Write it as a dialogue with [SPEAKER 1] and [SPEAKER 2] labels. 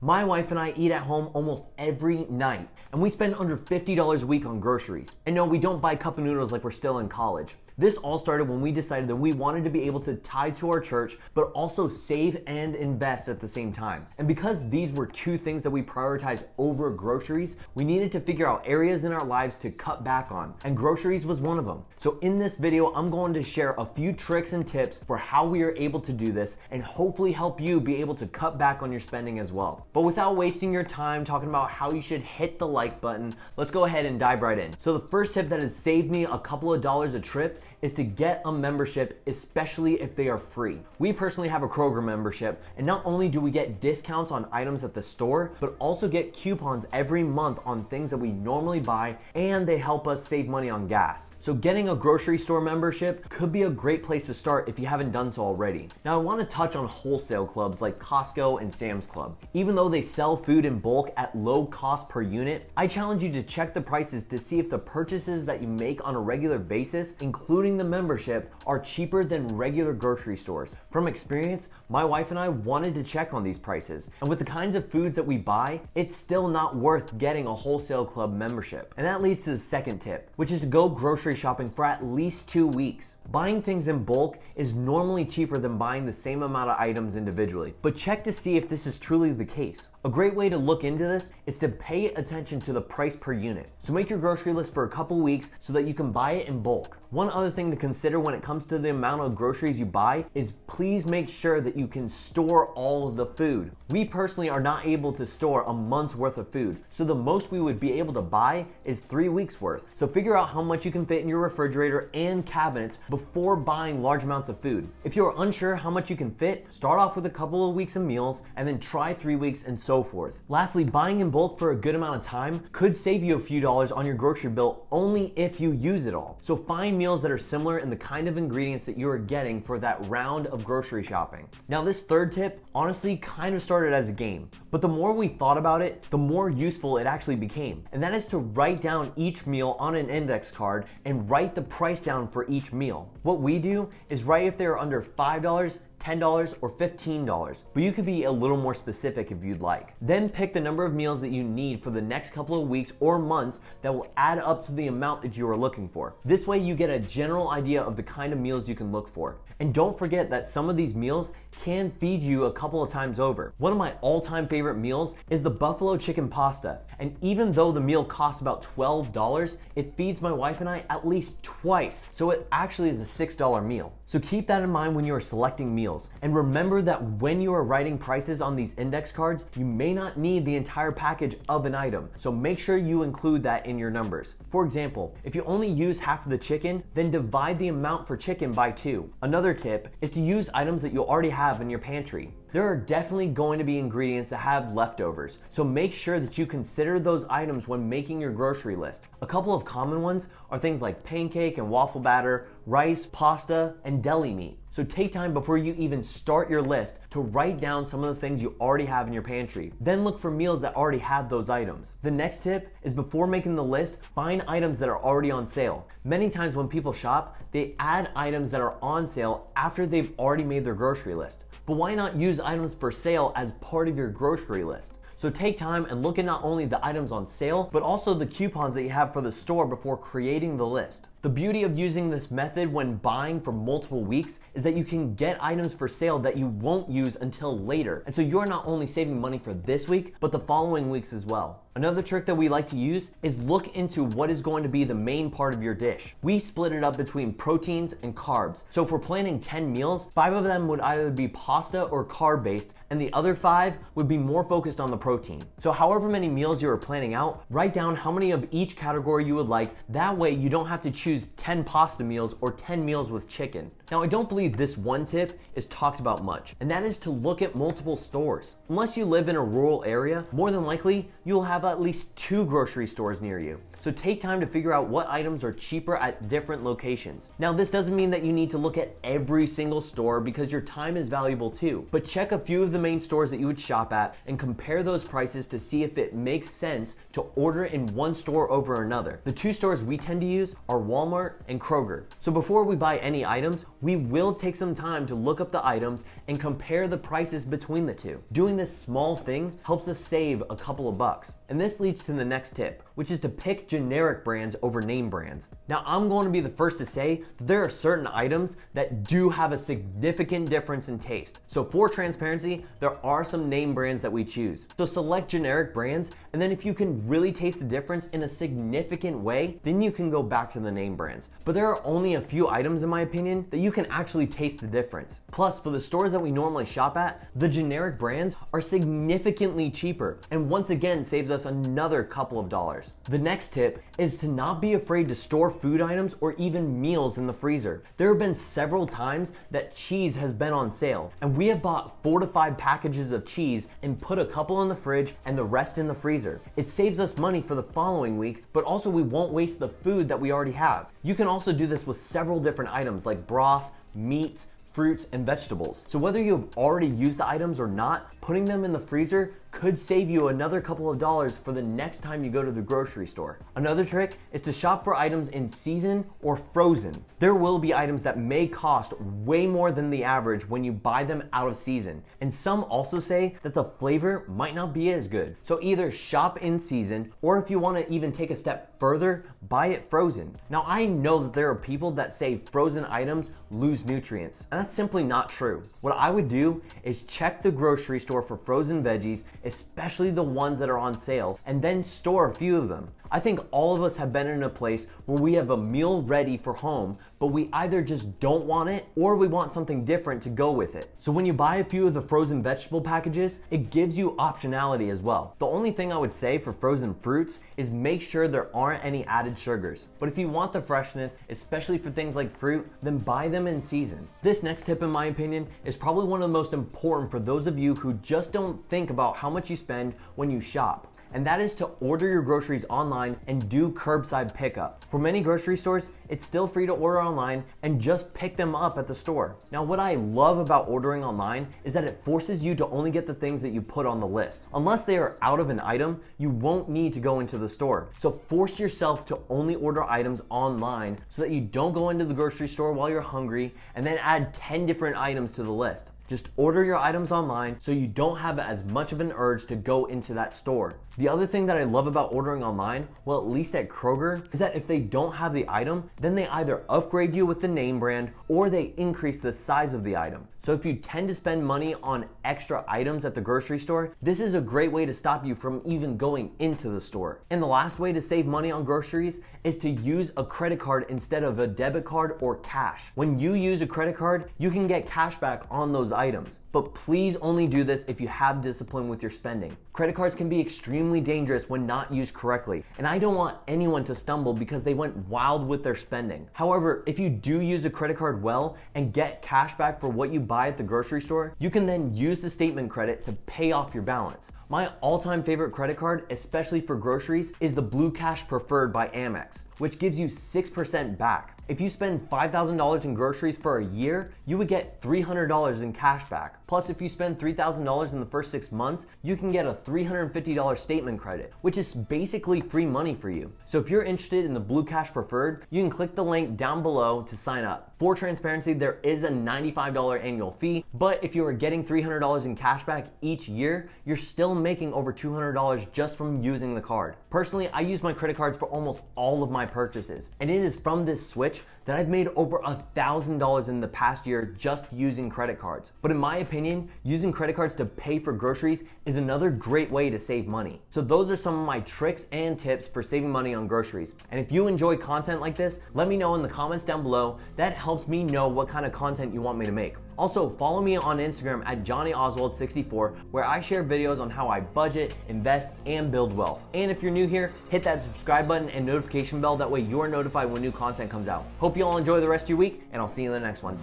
[SPEAKER 1] My wife and I eat at home almost every night, and we spend under $50 a week on groceries. And no, we don't buy cup of noodles like we're still in college. This all started when we decided that we wanted to be able to tithe to our church, but also save and invest at the same time. And because these were two things that we prioritized over groceries, we needed to figure out areas in our lives to cut back on, and groceries was one of them. So in this video, I'm going to share a few tricks and tips for how we are able to do this and hopefully help you be able to cut back on your spending as well. But without wasting your time talking about how you should hit the like button, let's go ahead and dive right in. So the first tip that has saved me a couple of dollars a trip is to get a membership, especially if they are free. We personally have a Kroger membership, and not only do we get discounts on items at the store, but also get coupons every month on things that we normally buy, and they help us save money on gas. So getting a grocery store membership could be a great place to start if you haven't done so already. Now I want to touch on wholesale clubs like Costco and Sam's Club. Even though they sell food in bulk at low cost per unit, I challenge you to check the prices to see if the purchases that you make on a regular basis, including the membership, are cheaper than regular grocery stores. From experience, my wife and I wanted to check on these prices, and with the kinds of foods that we buy, it's still not worth getting a wholesale club membership. And that leads to the second tip, which is to go grocery shopping for at least 2 weeks. Buying things in bulk is normally cheaper than buying the same amount of items individually, but check to see if this is truly the case. A great way to look into this is to pay attention to the price per unit. So make your grocery list for a couple weeks so that you can buy it in bulk. One other thing to consider when it comes to the amount of groceries you buy is please make sure that you can store all of the food. We personally are not able to store a month's worth of food, so the most we would be able to buy is 3 weeks worth. So figure out how much you can fit in your refrigerator and cabinets before buying large amounts of food. If you're unsure how much you can fit, start off with a couple of weeks of meals and then try 3 weeks and so forth. Lastly, buying in bulk for a good amount of time could save you a few dollars on your grocery bill only if you use it all. So find meals that are similar in the kind of ingredients that you are getting for that round of grocery shopping. Now this third tip honestly kind of started as a game, but the more we thought about it, the more useful it actually became. And that is to write down each meal on an index card and write the price down for each meal. What we do is write if they're under $5, $10 or $15, but you could be a little more specific if you'd like. Then pick the number of meals that you need for the next couple of weeks or months that will add up to the amount that you are looking for. This way you get a general idea of the kind of meals you can look for. And don't forget that some of these meals can feed you a couple of times over. One of my all-time favorite meals is the buffalo chicken pasta. And even though the meal costs about $12, it feeds my wife and I at least twice. So it actually is a $6 meal. So keep that in mind when you are selecting meals. And remember that when you are writing prices on these index cards, you may not need the entire package of an item. So make sure you include that in your numbers. For example, if you only use half of the chicken, then divide the amount for chicken by 2. Another tip is to use items that you already have in your pantry. There are definitely going to be ingredients that have leftovers, so make sure that you consider those items when making your grocery list. A couple of common ones are things like pancake and waffle batter, rice, pasta, and deli meat. So take time before you even start your list to write down some of the things you already have in your pantry. Then look for meals that already have those items. The next tip is before making the list, find items that are already on sale. Many times when people shop, they add items that are on sale after they've already made their grocery list. But why not use items for sale as part of your grocery list? So take time and look at not only the items on sale, but also the coupons that you have for the store before creating the list. The beauty of using this method when buying for multiple weeks is that you can get items for sale that you won't use until later. And so you're not only saving money for this week, but the following weeks as well. Another trick that we like to use is look into what is going to be the main part of your dish. We split it up between proteins and carbs. So if we're planning 10 meals, 5 of them would either be pasta or carb based, and the other 5 would be more focused on the protein. So however many meals you are planning out, write down how many of each category you would like. That way you don't have to choose 10 pasta meals or 10 meals with chicken. Now I don't believe this one tip is talked about much, and that is to look at multiple stores. Unless you live in a rural area, more than likely you'll have at least 2 grocery stores near you. So take time to figure out what items are cheaper at different locations. Now, this doesn't mean that you need to look at every single store because your time is valuable too, but check a few of the main stores that you would shop at and compare those prices to see if it makes sense to order in one store over another. The two stores we tend to use are Walmart and Kroger. So before we buy any items, we will take some time to look up the items and compare the prices between the two. Doing this small thing helps us save a couple of bucks. And this leads to the next tip, which is to pick generic brands over name brands. Now, I'm going to be the first to say that there are certain items that do have a significant difference in taste. So for transparency, there are some name brands that we choose. So select generic brands, and then if you can really taste the difference in a significant way, then you can go back to the name brands. But there are only a few items, in my opinion, that you can actually taste the difference. Plus, for the stores that we normally shop at, the generic brands are significantly cheaper, and once again saves us another couple of dollars. The next tip is to not be afraid to store food items or even meals in the freezer. There have been several times that cheese has been on sale, and we have bought 4 to 5 packages of cheese and put a couple in the fridge and the rest in the freezer. It saves us money for the following week, but also we won't waste the food that we already have. You can also do this with several different items like broth, meats, fruits, and vegetables. So whether you have already used the items or not, putting them in the freezer could save you another couple of dollars for the next time you go to the grocery store. Another trick is to shop for items in season or frozen. There will be items that may cost way more than the average when you buy them out of season. And some also say that the flavor might not be as good. So either shop in season, or if you want to even take a step further, buy it frozen. Now, I know that there are people that say frozen items lose nutrients, and that's simply not true. What I would do is check the grocery store for frozen veggies, especially the ones that are on sale, and then store a few of them. I think all of us have been in a place where we have a meal ready for home, but we either just don't want it or we want something different to go with it. So when you buy a few of the frozen vegetable packages, it gives you optionality as well. The only thing I would say for frozen fruits is make sure there aren't any added sugars. But if you want the freshness, especially for things like fruit, then buy them in season. This next tip, in my opinion, is probably one of the most important for those of you who just don't think about how much you spend when you shop. And that is to order your groceries online and do curbside pickup. For many grocery stores, it's still free to order online and just pick them up at the store. Now, what I love about ordering online is that it forces you to only get the things that you put on the list. Unless they are out of an item, you won't need to go into the store. So force yourself to only order items online so that you don't go into the grocery store while you're hungry and then add 10 different items to the list. Just order your items online so you don't have as much of an urge to go into that store. The other thing that I love about ordering online, well, at least at Kroger, is that if they don't have the item, then they either upgrade you with the name brand or they increase the size of the item. So if you tend to spend money on extra items at the grocery store, this is a great way to stop you from even going into the store. And the last way to save money on groceries is to use a credit card instead of a debit card or cash. When you use a credit card, you can get cash back on those items. But please only do this if you have discipline with your spending. Credit cards can be extremely dangerous when not used correctly, and I don't want anyone to stumble because they went wild with their spending. However, if you do use a credit card well and get cash back for what you buy at the grocery store, you can then use the statement credit to pay off your balance. My all-time favorite credit card, especially for groceries, is the Blue Cash Preferred by Amex, which gives you 6% back. If you spend $5,000 in groceries for a year, you would get $300 in cash back. Plus, if you spend $3,000 in the first 6 months, you can get a $350 statement credit, which is basically free money for you. So if you're interested in the Blue Cash Preferred, you can click the link down below to sign up. For transparency, there is a $95 annual fee, but if you are getting $300 in cash back each year, you're still making over $200 just from using the card. Personally, I use my credit cards for almost all of my purchases, and it is from this switch that I've made over $1,000 in the past year just using credit cards. But in my opinion, using credit cards to pay for groceries is another great way to save money. So those are some of my tricks and tips for saving money on groceries. And if you enjoy content like this, let me know in the comments down below. That helps me know what kind of content you want me to make. Also, follow me on Instagram at JonnyOswald64, where I share videos on how I budget, invest, and build wealth. And if you're new here, hit that subscribe button and notification bell. That way you're notified when new content comes out. Hope you all enjoy the rest of your week, and I'll see you in the next one.